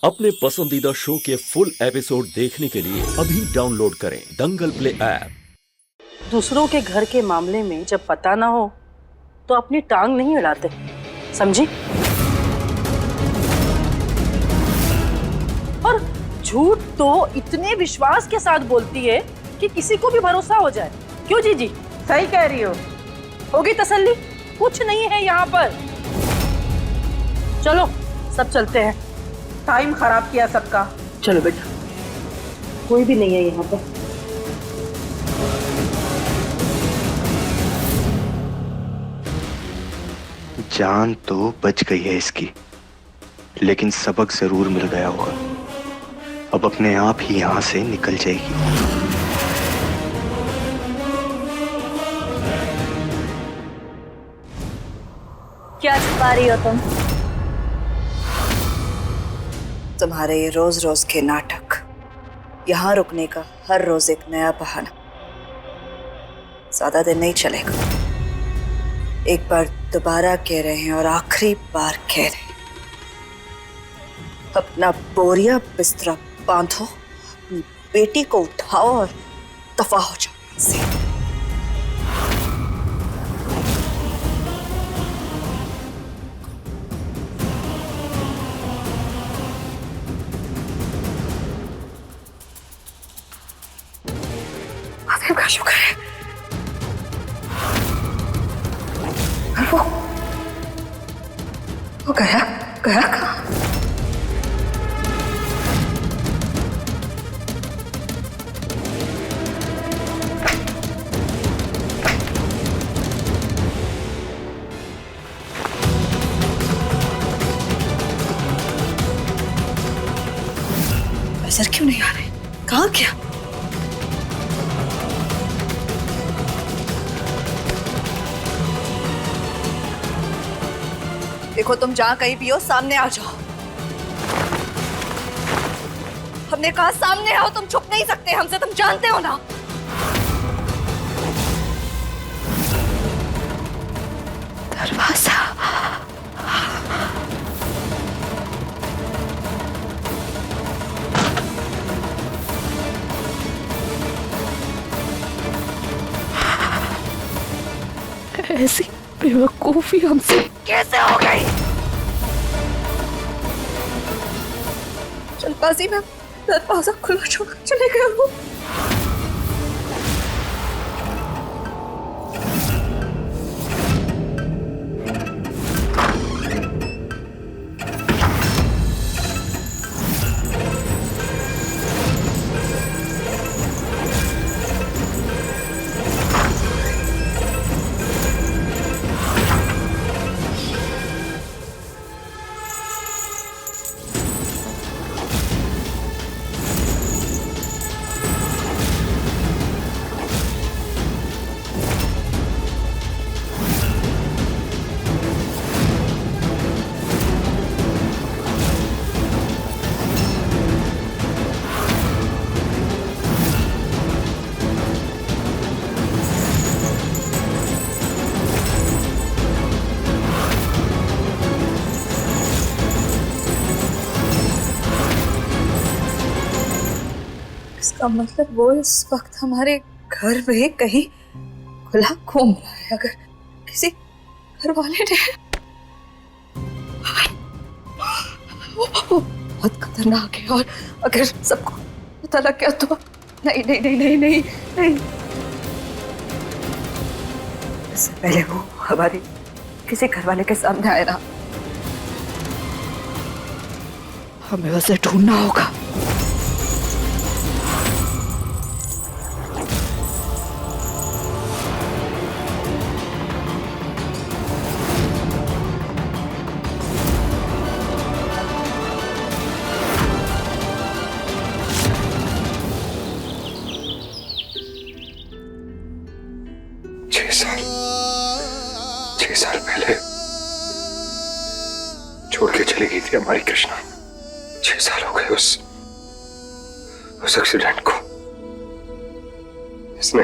अपने पसंदीदा शो के फुल एपिसोड देखने के लिए अभी डाउनलोड करें दंगल प्ले ऐप। दूसरों के घर के मामले में जब पता ना हो तो अपनी टांग नहीं अड़ाते, समझी? और झूठ तो इतने विश्वास के साथ बोलती है कि किसी को भी भरोसा हो जाए। क्यों जीजी? सही कह रही हो। होगी तसल्ली? कुछ नहीं है यहाँ पर। चलो सब चलते हैं। टाइम खराब किया सबका। चलो बेटा, कोई भी नहीं है यहाँ पर। जान तो बच गई है इसकी, लेकिन सबक जरूर मिल गया होगा। अब अपने आप ही यहां से निकल जाएगी। क्या छुपा रही हो तुम? तुम्हारे ये रोज रोज के नाटक, यहाँ रुकने का हर रोज एक नया बहाना, ज्यादा दिन नहीं चलेगा। एक बार दोबारा कह रहे हैं और आखिरी बार कह रहे हैं, अपना बोरिया बिस्तरा बांधो, अपनी बेटी को उठाओ और दफा हो जाओ यहाँ से। महादेव का शुक्र है। वो गया कहाँ? नजर क्यों नहीं आ रहे? कहाँ गया? देखो, तुम जहां कहीं भी हो सामने आ जाओ। हमने कहा सामने आओ, तुम छुप नहीं सकते हमसे, तुम जानते हो ना। दरवाजा ऐसी बेवकूफी हमसे कैसे हो गई? जल्दबाजी में दरवाजा खुला छोड़ चले गए हो। इसका मतलब वो इस वक्त हमारे घर में कहीं खुला घूम रहा है। अगर किसी घर वाले ने वो बहुत खतरनाक है, और अगर सबको पता लग गया तो नहीं नहीं नहीं नहीं नहीं नहीं। इससे पहले वो हमारी किसी घर वाले के सामने आए ना, हमें उसे ढूंढना होगा। छह साल पहले छोड़ के चली गई थी हमारी कृष्णा। 6 साल हो गए उस एक्सीडेंट को। इसने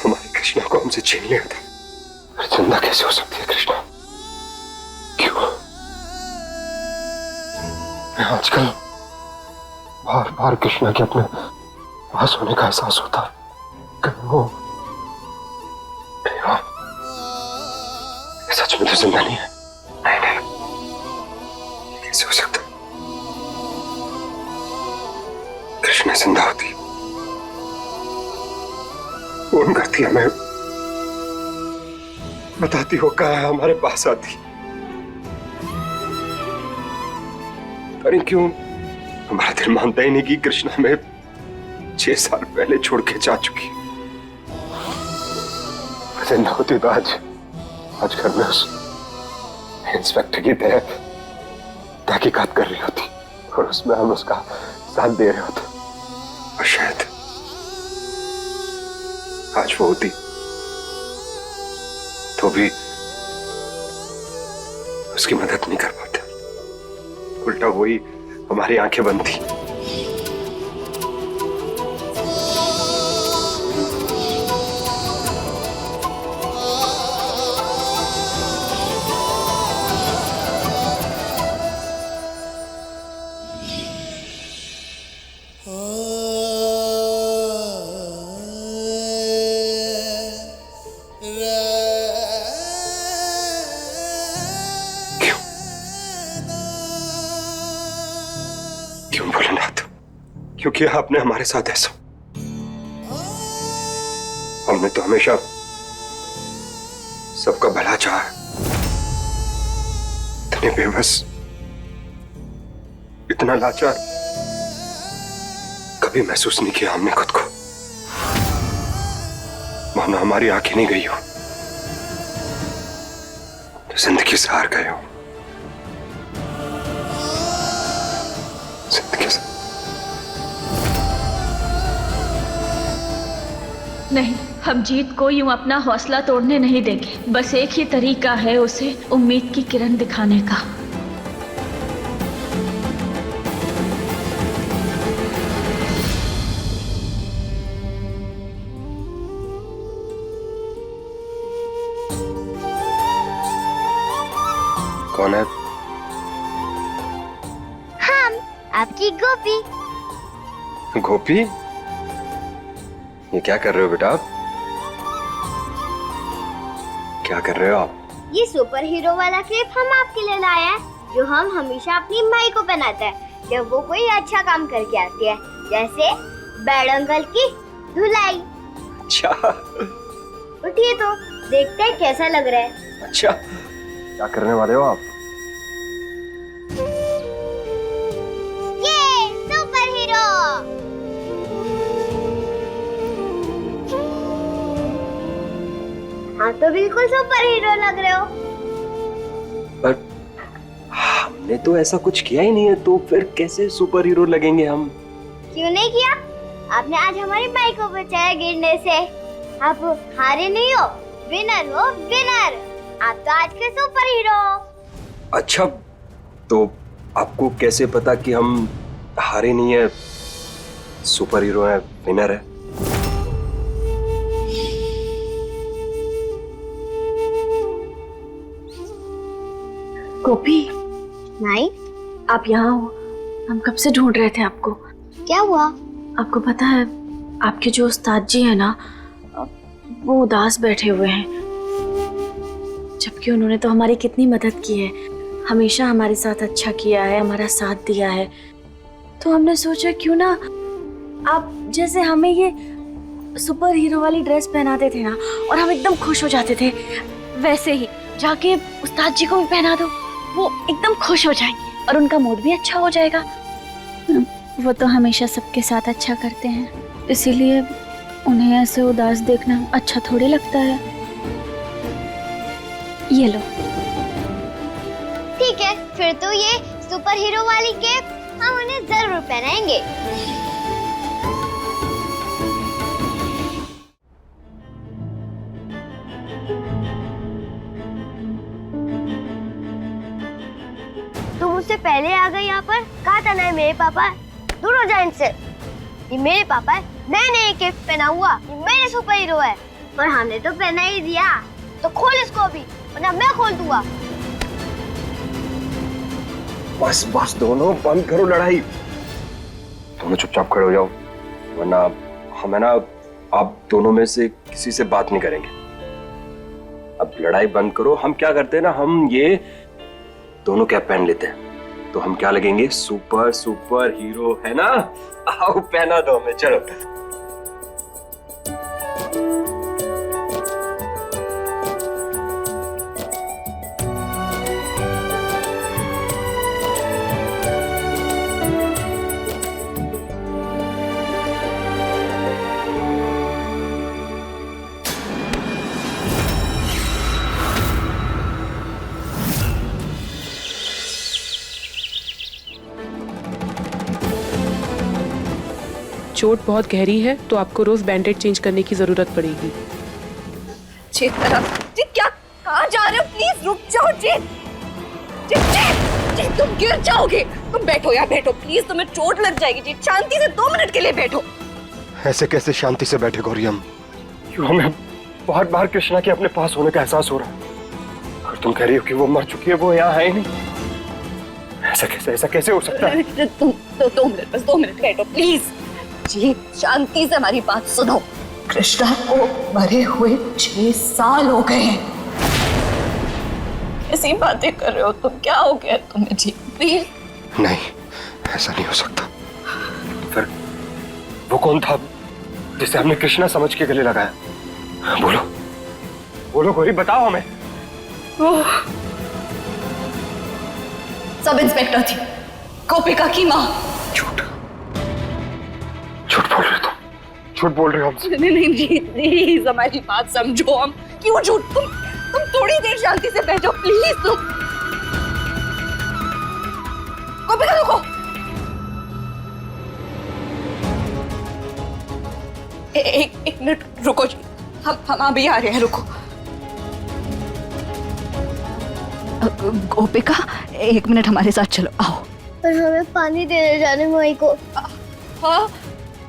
हमारी कृष्णा को हमसे छीन लिया था। जिंदा कैसे हो सकती है कृष्णा? क्यों? मैं आजकल बार बार कृष्णा के अपने पास होने का एहसास होता है। कहीं वो सच में तो जिंदा नहीं है। नहीं नहीं, कैसे हो सकता? कृष्णा जिंदा होती, फोन करती हमें, बताती हो कहा है, हमारे पास आती। अरे क्यों हमारा दिल मानता ही नहीं कि कृष्णा हमें 6 साल पहले छोड़ के जा चुकी है। जिंदा होती तो आज घर में उस इंस्पेक्टर की तरह तहकीकात कर रही होती और उसमें हम उसका साथ दे रहे होते। और शायद आज वो होती तो भी उसकी मदद नहीं कर पाते, उल्टा वही हमारी आंखें बंद थी। क्यों भोलेनाथ? क्योंकि आपने हमारे साथ ऐसा, हमने तो हमेशा सबका भला चाहा है। इतने बेबस, इतना लाचार कभी महसूस नहीं किया हमने खुद को। मानो हमारी आंखें नहीं गई हो तो जिंदगी से हार गए हो। नहीं, हम जीत को यूं अपना हौसला तोड़ने नहीं देंगे। बस एक ही तरीका है उसे उम्मीद की किरण दिखाने का। कौन है? हम आपकी गोपी। गोपी, ये क्या कर रहे हो बेटा आप? क्या कर रहे हो आप? ये सुपर हीरो वाला क्लिप हम आपके लिए लाया है, जो हम हमेशा अपनी माई को पहनाते हैं जब वो कोई अच्छा काम करके आती है, जैसे बैड अंकल की धुलाई। अच्छा, उठिए तो देखते हैं कैसा लग रहा है। अच्छा, क्या करने वाले हो आप? ये सुपर हीरो। हाँ तो बिल्कुल सुपर हीरो लग रहे हो। पर हमने तो ऐसा कुछ किया ही नहीं है, तो फिर कैसे सुपर हीरो लगेंगे हम? क्यों नहीं किया? आपने आज हमारी बाइक को बचाया गिरने से। आप हारे नहीं हो, विनर हो, विनर। आप तो आज के सुपर हीरो हो। अच्छा, तो आपको कैसे पता कि हम हारे नहीं है, सुपर हीरो है, विनर है? गोपी, नहीं, आप यहाँ हो। हम कब से ढूंढ रहे थे आपको। क्या हुआ? आपको पता है, आपके जो उस्ताद जी है ना, वो उदास बैठे हुए हैं, जबकि उन्होंने तो हमारी कितनी मदद की है, हमेशा हमारे साथ अच्छा किया है, हमारा साथ दिया है। तो हमने सोचा क्यों ना आप जैसे हमें ये सुपर हीरो वाली ड्रेस पहनाते थे ना, और हम एकदम खुश हो जाते थे, वैसे ही जाके उस्ताद जी को भी पहना दो, वो एकदम खुश हो जाएंगे और उनका मूड भी अच्छा हो जाएगा। वो तो हमेशा सबके साथ अच्छा करते हैं, इसीलिए उन्हें ऐसे उदास देखना अच्छा थोड़ी लगता है। ये लो। ठीक है, फिर तो ये सुपर हीरो वाली कैप हम उन्हें जरूर पहनाएंगे। तुम मुझसे पहले आ गई यहाँ पर। कहा था ना मेरे पापा, दूर हो जाए इनसे। ये मेरे पापा है, मैंने ये कैप पहना हुआ, ये मेरे सुपर हीरो है। और हमने तो पहना ही दिया, तो खोल इसको अभी, वरना मैं खोल दूंगा। बस बस दोनों बंद करो लड़ाई। दोनों चुपचाप खड़े हो जाओ, वरना हम है ना आप दोनों में से किसी से बात नहीं करेंगे। अब लड़ाई बंद करो। हम क्या करते हैं ना, हम ये दोनों कैप पहन लेते हैं, तो हम क्या लगेंगे, सुपर सुपर हीरो, है ना? आओ पहना दो हमें, चलो। चोट बहुत गहरी है तो आपको रोज बैंडेज चेंज करने की जरूरत पड़ेगी। जीत क्या कहाँ जा रहे हो? प्लीज रुक जाओ जीत। जीत तुम गिर जाओगे। तुम बैठो यार, बैठो प्लीज, तुम्हें चोट लग जाएगी। जीत शांति से 2 मिनट के लिए बैठो। ऐसे कैसे शांति से बैठे गौरी हम? क्यों हमें बार बार कृष्णा के अपने पास होने का एहसास हो रहा है। और तुम कह रही हो कि वो मर चुकी है, वो यहाँ है ही नहीं। ऐसा कैसे हो सकता है? तुम 2 मिनट, बस 2 मिनट बैठो प्लीज। जी शांति से हमारी बात सुनो। कृष्णा को मरे हुए 6 साल हो गए हैं। ऐसी बातें कर रहे हो तुम? क्या हो गया तुम्हें जी? प्लीज। नहीं, ऐसा नहीं हो सकता। फिर वो कौन था जिसे हमने कृष्णा समझ के गले लगाया? बोलो बोलो गौरी, बताओ हमें। सब इंस्पेक्टर थी, गोपिका की माँ। झूठ बोल रहे हो तुम, झूठ बोल रहे हो हमसे। नहीं जी, प्लीज हमारी बात समझो। हम क्यों झूठ? तुम थोड़ी देर शांति से बैठो प्लीज। तुम गोपिका रुको। एक मिनट रुको जी, हम अभी आ रहे हैं, रुको। गोपिका 1 मिनट हमारे साथ चलो, आओ। पर हमें पानी देने जाने माई को। हाँ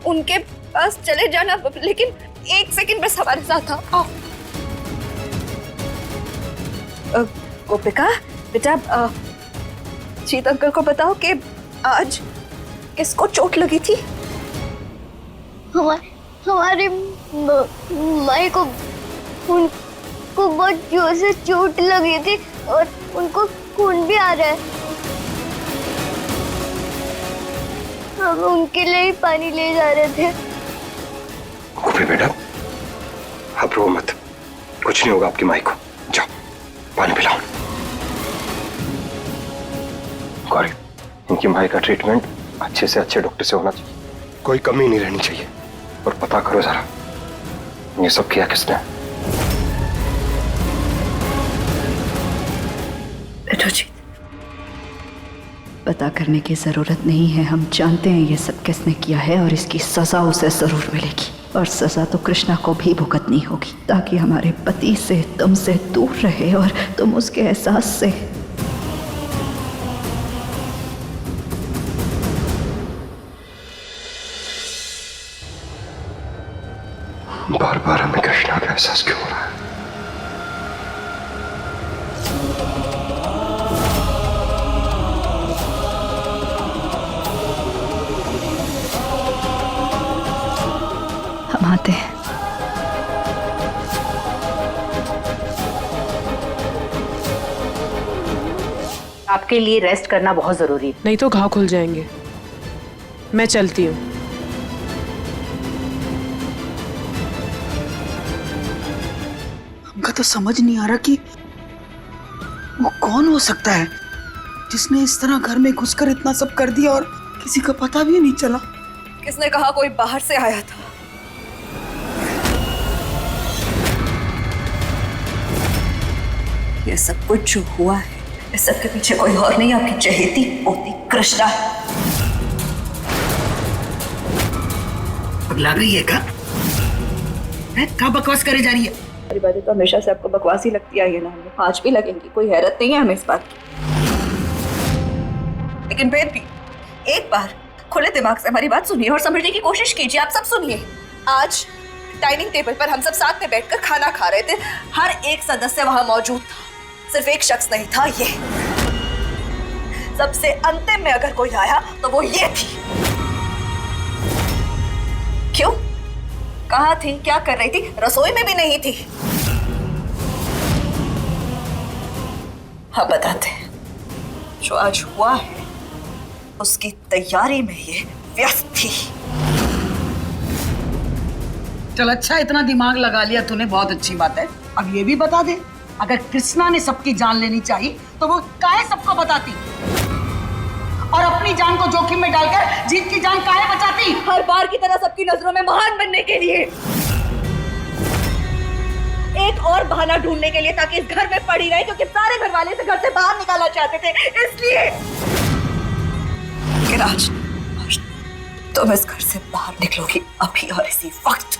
उनके पास चले जाना, लेकिन 1 सेकंड बस हमारे साथ आओ। गोपिका बेटा, जीत अंकल को बताओ कि आज किसको चोट लगी थी? हमारी माई को, उनको बहुत जोर से चोट लगी थी और उनको खून भी आ रहा है। हम उनके लिए ही पानी ले जा रहे थे। गोपी बेटा, आप रो मत, कुछ नहीं होगा आपकी माई को। जाओ पानी पिलाओ। गौरी, इनकी माई का ट्रीटमेंट अच्छे से अच्छे डॉक्टर से होना चाहिए, कोई कमी नहीं रहनी चाहिए। और पता करो जरा, ये सब किया किसने? बैठो जी, पता करने की जरूरत नहीं है। हम जानते हैं ये सब किसने किया है और इसकी सजा उसे जरूर मिलेगी। और सजा तो कृष्णा को भी भुगतनी होगी, ताकि हमारे पति से, तुमसे दूर रहे और तुम उसके एहसास से। बार बार हमें कृष्णा का एहसास क्यों हो रहा है? हम आते हैं। आपके लिए रेस्ट करना बहुत जरूरी है। नहीं तो घाव खुल जाएंगे। मैं चलती हूँ। हमका तो समझ नहीं आ रहा कि वो कौन हो सकता है जिसने इस तरह घर में घुसकर इतना सब कर दिया और किसी का पता भी नहीं चला। किसने कहा कोई बाहर से आया था? ये सब कुछ जो हुआ है, इस सब के पीछे कोई और नहीं, आपकी चहेती पोती कृष्णा। पगला गई है क्या बकवास करे जा रही है? हमारी बातें तो हमेशा से आपको बकवास ही लगती आई है ना, हमें आज भी लगेंगी, कोई हैरत नहीं है हमें इस बात की। लेकिन फिर भी एक बार खुले दिमाग से हमारी बात सुनिए और समझने की कोशिश कीजिए। आप सब सुनिए, आज डाइनिंग टेबल पर हम सब साथ में बैठकर खाना खा रहे थे। हर एक सदस्य वहां मौजूद था, सिर्फ एक शख्स नहीं था, ये सबसे अंतिम में अगर कोई आया तो वो ये थी। क्यों? कहाँ थी? क्या कर रही थी? रसोई में भी नहीं थी। हाँ बताते हैं, जो आज हुआ है उसकी तैयारी में ये व्यस्त थी। चल अच्छा, इतना दिमाग लगा लिया तूने, बहुत अच्छी बात है। अब ये भी बता दे, अगर कृष्णा ने सबकी जान लेनी चाहिए तो वो काहे सबको बताती और अपनी जान को जोखिम में डालकर जीत की जान काहे बचाती? हर बार की तरह सबकी नजरों में महान बनने के लिए, एक और बहाना ढूंढने के लिए, ताकि इस घर में पड़ी रहे, क्योंकि सारे घर वाले इसे घर से बाहर निकालना चाहते थे, इसलिए। आज तुम इस घर से बाहर निकलोगी अभी और इसी वक्त।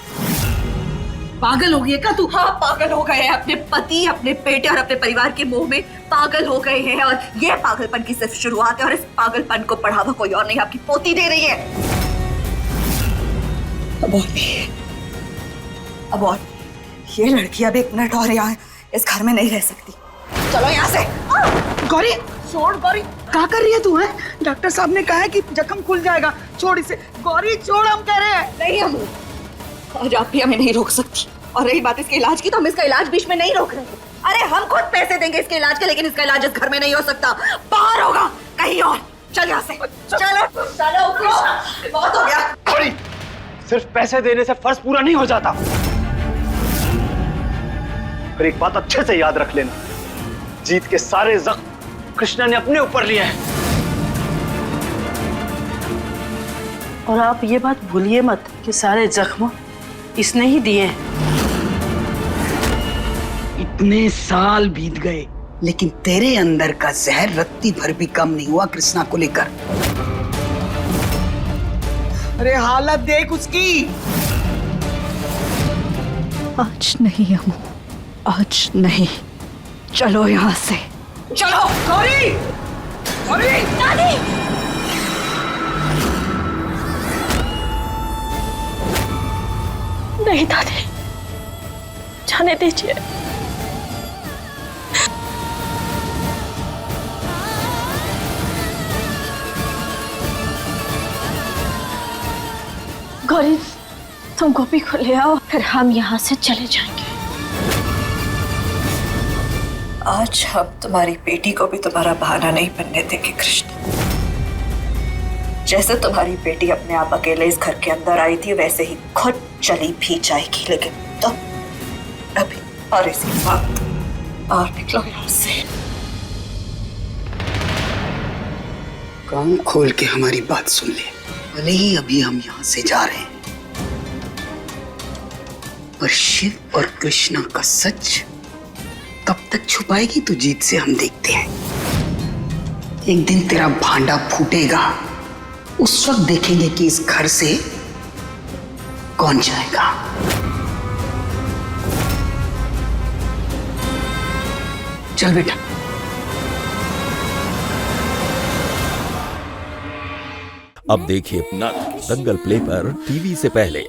पागल हो गई है क्या तू? हाँ, पागल हो गए हैं अपने पति, अपने बेटे और अपने परिवार के मोह में पागल हो गए हैं, और ये पागलपन की सिर्फ शुरुआत है, और इस पागलपन को बढ़ावा कोई और नहीं, आपकी पोती दे रही है। अब और नहीं, अब और ये लड़की अब 1 मिनट और यहाँ इस घर में नहीं रह सकती। चलो यहाँ से। गौरी छोड़, गौरी क्या कर रही है तू? है डॉक्टर साहब ने कहा है कि जख्म खुल जाएगा, छोड़ इसे। गौरी छोड़, हम कह रहे हैं। नहीं, हम आज आप भी हमें नहीं रोक सकती, और रही बात इसके इलाज की, तो हम इसका इलाज बीच में नहीं रोक रहे। अरे हम खुद पैसे देंगे इसके इलाज के, लेकिन इसका इलाज इस घर में नहीं हो सकता, बाहर होगा कहीं और। चल यहाँ से, चलो चलो, बहुत हो गया। गौरी, सिर्फ पैसे देने से फर्ज पूरा नहीं हो जाता। और एक बात अच्छे से याद रख लेना, जीत के सारे जख्म कृष्णा ने अपने ऊपर लिए हैं। और आप ये बात भूलिए मत कि सारे जख्म इसने ही दिए हैं। इतने साल बीत गए, लेकिन तेरे अंदर का जहर रत्ती भर भी कम नहीं हुआ कृष्णा को लेकर। अरे हालत देख उसकी। आज नहीं अम्मू, आज नहीं। चलो यहाँ से, चलो। गौरी, गौरी, दादी। नहीं दादी, जाने दीजिए। गौरी, तुम गोपी को ले आओ, फिर हम यहाँ से चले जाएंगे। आज हम तुम्हारी बेटी को भी तुम्हारा बहाना नहीं बनने देंगे कृष्ण। जैसे तुम्हारी बेटी अपने आप अकेले इस घर के अंदर आई थी, वैसे ही खुद चली भी जाएगी, लेकिन तुम अभी और इसी वक्त बाहर निकलो यहाँ से। कान खोल के हमारी बात सुन ले, भले ही अभी हम यहाँ से जा रहे हैं, पर शिव और कृष्णा का सच कब तक छुपाएगी तू जीत से, हम देखते हैं। एक दिन तेरा भांडा फूटेगा, उस वक्त देखेंगे कि इस घर से कौन जाएगा। चल बेटा। अब देखिए नट दंगल प्ले पर टीवी से पहले।